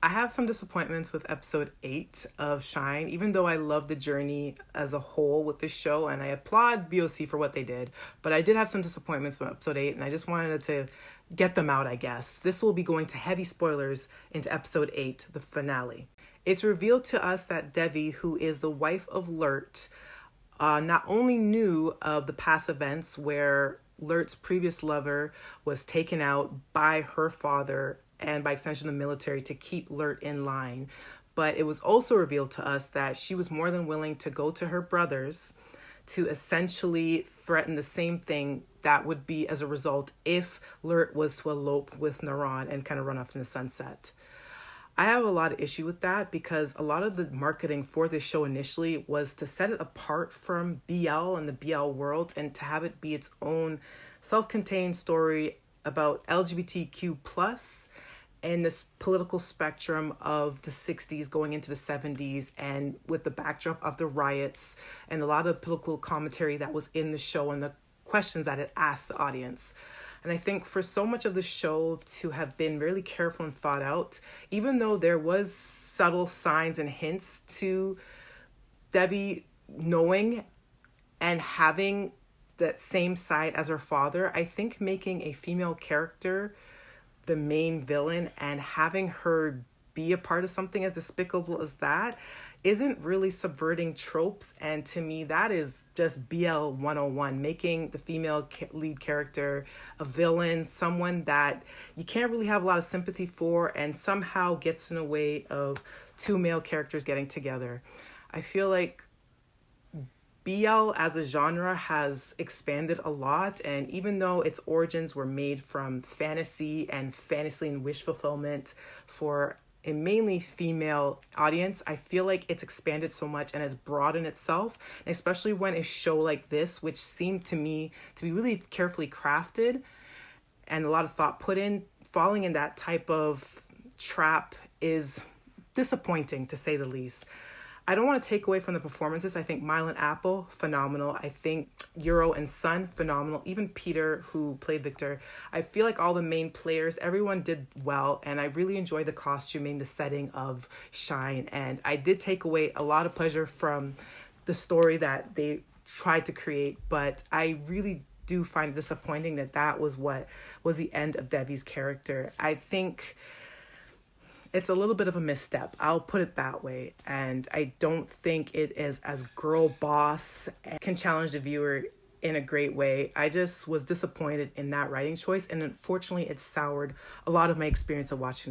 I have some disappointments with episode 8 of Shine, even though I love the journey as a whole with the show and I applaud BOC for what they did. But I did have some disappointments with episode 8 and I just wanted to get them out, I guess. This will be going to heavy spoilers into episode 8, the finale. It's revealed to us that Devi, who is the wife of Lurt, not only knew of the past events where Lurt's previous lover was taken out by her father and by extension the military to keep Lurt in line. But it was also revealed to us that she was more than willing to go to her brothers to essentially threaten the same thing that would be as a result if Lurt was to elope with Naran and kind of run off in the sunset. I have a lot of issue with that because a lot of the marketing for this show initially was to set it apart from BL and the BL world and to have it be its own self-contained story about LGBTQ plus in this political spectrum of the 60s going into the 70s and with the backdrop of the riots and a lot of political commentary that was in the show and the questions that it asked the audience. And I think for so much of the show to have been really careful and thought out, even though there was subtle signs and hints to Debbie knowing and having that same side as her father, I think making a female character the main villain and having her be a part of something as despicable as that isn't really subverting tropes. And to me, that is just BL 101, making the female lead character a villain, someone that you can't really have a lot of sympathy for and somehow gets in the way of two male characters getting together. I feel like BL as a genre has expanded a lot, and even though its origins were made from fantasy and wish fulfillment for a mainly female audience, I feel like it's expanded so much and has broadened itself, especially when a show like this, which seemed to me to be really carefully crafted and a lot of thought put in, falling in that type of trap is disappointing to say the least. I don't want to take away from the performances. I think Mile Apo, phenomenal. I think Euro and Sun, phenomenal. Even Peter, who played Victor. I feel like all the main players, everyone did well. And I really enjoyed the costuming, the setting of Shine. And I did take away a lot of pleasure from the story that they tried to create. But I really do find it disappointing that that was what was the end of Debbie's character. I think it's a little bit of a misstep. I'll put it that way. And I don't think it is as girl boss and can challenge the viewer in a great way. I just was disappointed in that writing choice. And unfortunately, it soured a lot of my experience of watching it.